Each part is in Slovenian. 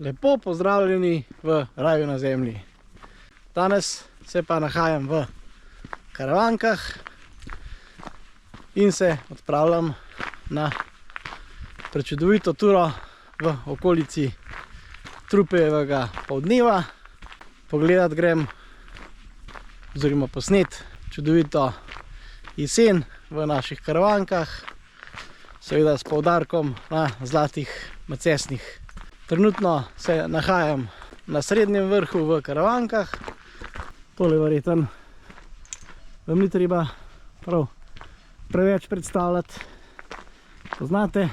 Lepo pozdravljeni v raju na zemlji. Danes se pa nahajam v Karavankah in se odpravljam na prečudovito turo v okolici Trupejevega poldneva. Pogledat grem oziroma posnet čudovito jesen v naših Karavankah, seveda s poudarkom na zlatih macesnih. Trenutno se nahajam na srednjem vrhu v Karavankah. Tole verjetno vam ni treba prav preveč predstavljati. Poznate?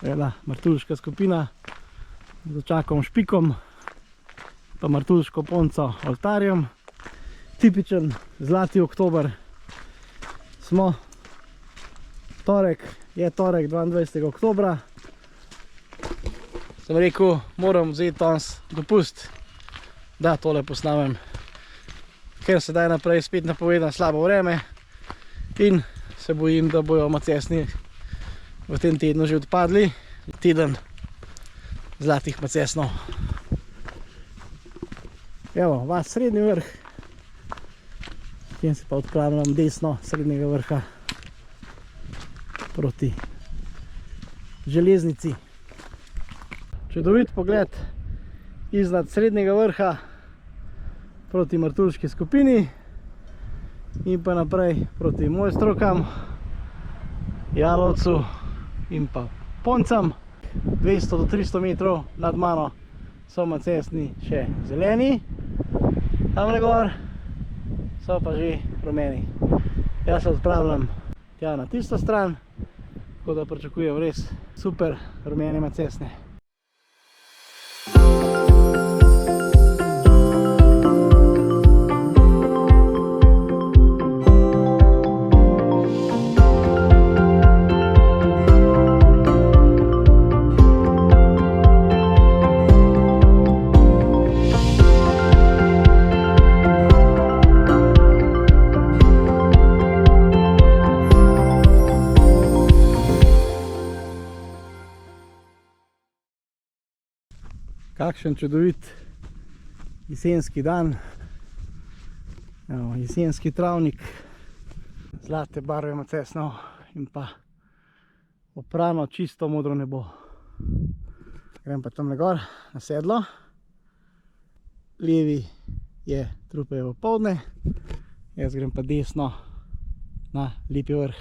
Ena martuljška skupina z očakom špikom pa martuljško ponco oltarjem. Tipičen zlati oktober. Smo torek, je torek 22. oktobra. Sem rekel, moram vzeti danes dopust, da tole posnamem, ker sedaj naprej spet napovedam slabo vreme in se bojim, da bojo macesni v tem tednu že odpadli. Teden zlatih macesnov. Evo, vas srednji vrh, kjer se pa odpravljam desno srednjega vrha proti železnici. Čudovit pogled iznad srednjega vrha proti martuljški skupini in pa naprej proti Mojstrokam, Jalovcu in pa Poncam. 200 do 300 metrov nad mano so macesni še zeleni, tamle gor so pa že rumeni. Jaz se odpravljam tja na tisto stran, tako da pričakujem res super rumene macesne. Kakšen čudovit jesenski dan. Evo, jesenski travnik, zlate barve macesnov in pa oprano čisto modro nebo. Grem pa tamle gor na sedlo. Levi je Trupejevo poldne, jaz grem pa desno na Lipi vrh.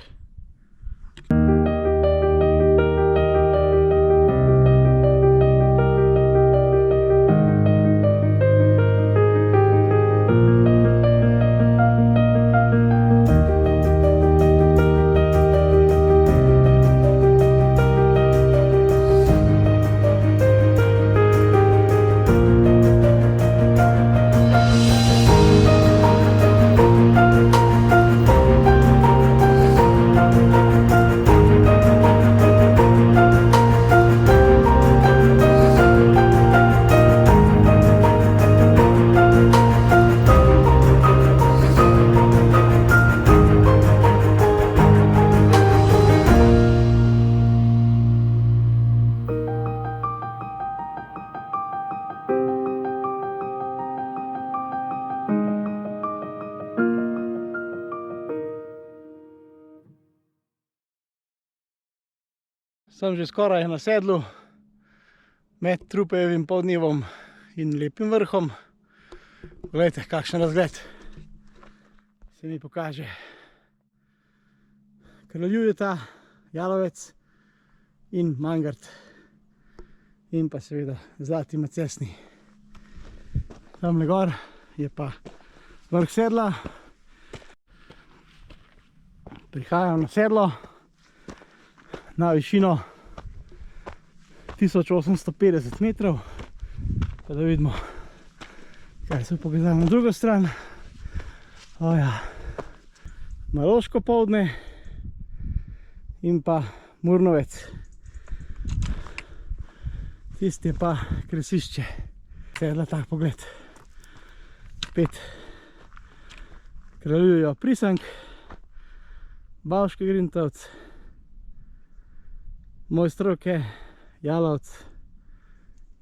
Sem že skoraj na sedlu med Trupejevim poldnevom in Lepim vrhom. Poglejte, kakšen razgled se mi pokaže. Kraljujeta, Jalovec in Mangart in pa seveda zlati macesni. Tamle gor je pa vrh sedla. Prihajam na sedlo na višino 1850 metrov, pa da vidimo, kaj se pokazamo na drugo stran. Oja, Maroško poldne in pa Murnovec. Tisti je pa Kresišče. Sedla tak pogled. Spet kraljujejo Prisank, Bavški Grintovc, Mojstroke, Jalovec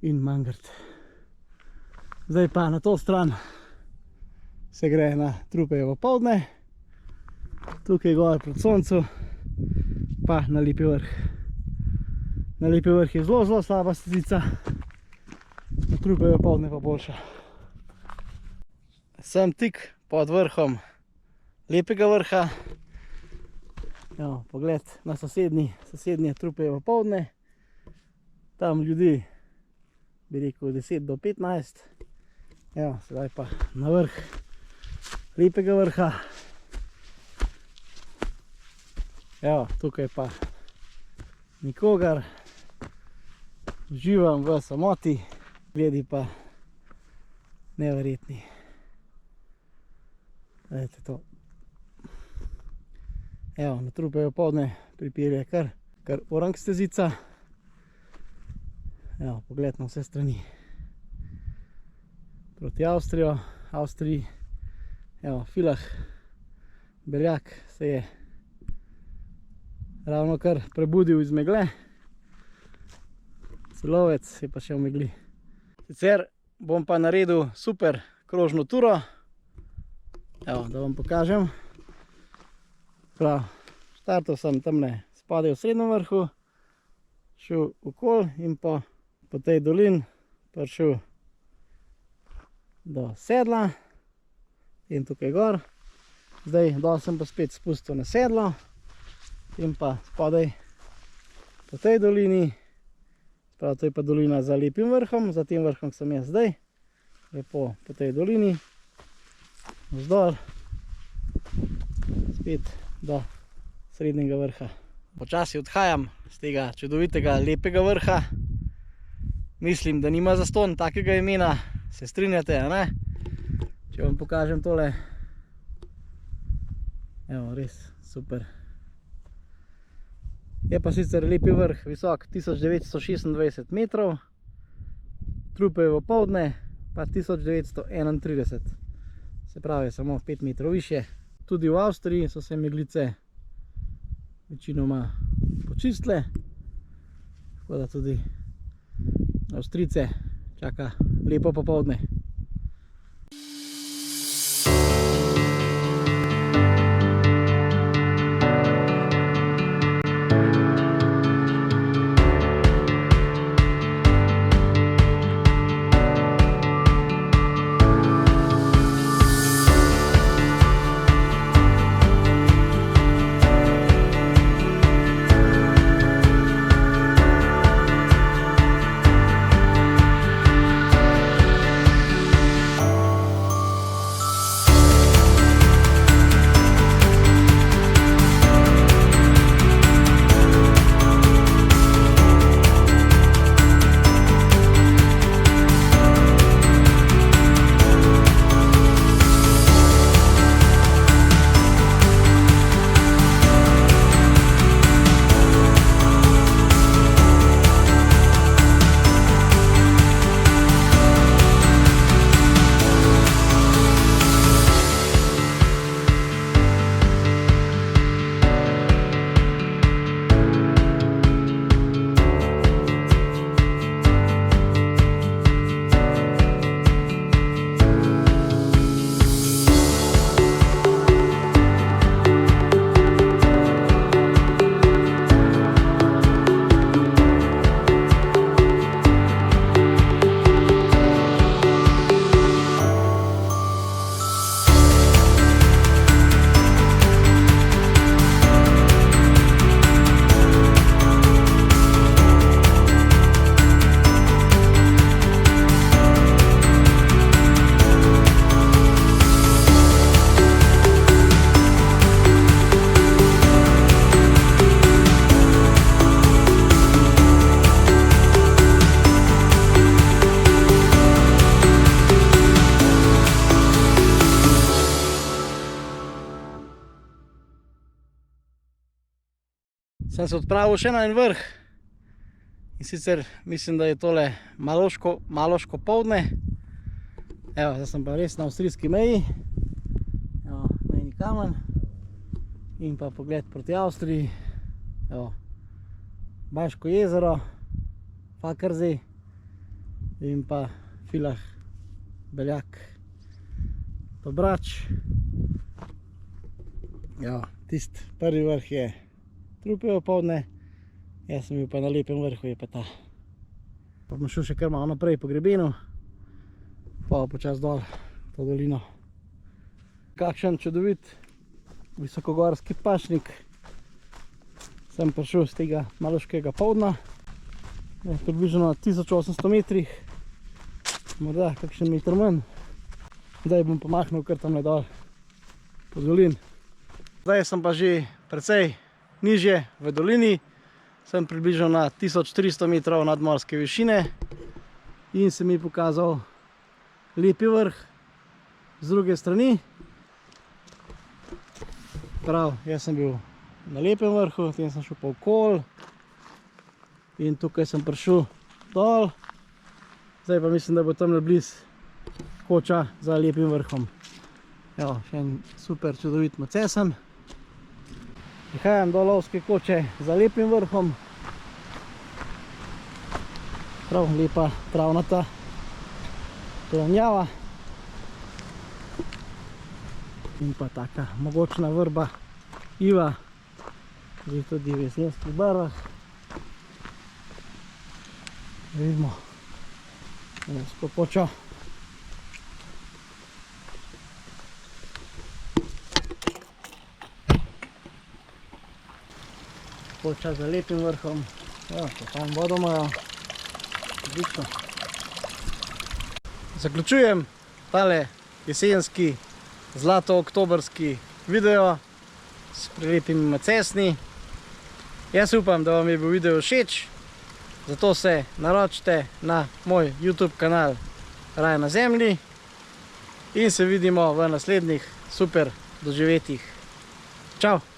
in Mangart. Zdaj pa na to stran se gre na Trupejevo poldne, tukaj gor proti soncu pa na Lipi vrh. Na Lipi vrh je zelo slaba stezica, na Trupejevo poldne pa boljša. Sem tik pod vrhom Lepega vrha. Evo, pogled na sosednje Trupejevo poldne. Tam ljudi, bi rekel 10 do 15. Evo, sedaj pa na vrh Lepega vrha. Evo, tukaj pa nikogar. Uživam v samoti, gledi pa neverjetni. Gledajte to. Evo, na Trupejevo poldne pripelje kar orang stezica. Evo, pogled na vse strani. Proti Avstriji. Evo, Filah, Beljak se je ravno kar prebudil iz megle. Celovec je pa še v megli. Sicer bom pa naredil super krožno turo. Evo, da vam pokažem. Prav, štartal sem tamle spodaj v srednjem vrhu, šel okoli in po tej dolini prišel do sedla in tukaj gor. Zdaj dol sem pa spet spustil na sedlo in pa spodaj po tej dolini. Prav, to je pa dolina za Lepim vrhom, za tem vrhom sem jaz zdaj. Lepo po tej dolini, vzdolj, spet do srednjega vrha. Počasi odhajam z tega čudovitega Lepega vrha. Mislim, da nima zastonj takega imena, se strinjate, a ne? Če vam pokažem tole. Evo, res super. Je pa sicer Lepi vrh visok 1926 metrov, Trupejevo poldne pa 1931. Se pravi, samo 5 metrov više. Tudi v Avstriji so se meglice večinoma počistile, tako da tudi Avstrijce čaka lepo popoldne. Sem se odpravil še na en vrh in sicer mislim, da je tole Maloško poldne. Evo, zdaj sem pa res na avstrijski meji. Evo, mejni kamen in pa pogled proti Avstriji. Evo, Baško jezero, Fakersee in pa Filah, Beljak, pa Brač. Ja, tisti prvi vrh je Trupje opoldne, jaz sem bil pa na lepem vrhu, je pa ta. Pa bom šel še kar malo naprej po grebenu, pa počas dol to dolino. Kakšen čudovit visokogorski pašnik. Sem prišel z tega Maloškega poldna, približno na 1800 metrih, morda kakšen meter manj. Zdaj bom pomahnil kar tamle dol po dolin. Zdaj sem pa že precej nižje v dolini, sem približno na 1300 metrov nadmorske višine in se mi pokazal lepi vrh z druge strani. Prav, jaz sem bil na lepem vrhu, potem sem šel pa okoli in tukaj sem prišel dol. Zdaj pa mislim, da bo tamle blizu koča za lepim vrhom. Evo, še en super čudovit macesen. Prihajam do lovske koče za lepim vrhom. Prav lepa travnata planjava. In pa taka mogočna vrba iva, zdaj tudi v jesenskih barvah. Vidimo lovsko kočo. Koča za lepim vrhom. Ja, pa tam vodo imajo. Odlično. Zaključujem tale jesenski zlato oktobrski video s prelepimi macesni. Jaz upam, da vam je bil video všeč, zato se naročite na moj YouTube kanal Raj na zemlji in se vidimo v naslednjih super doživetjih. Čau!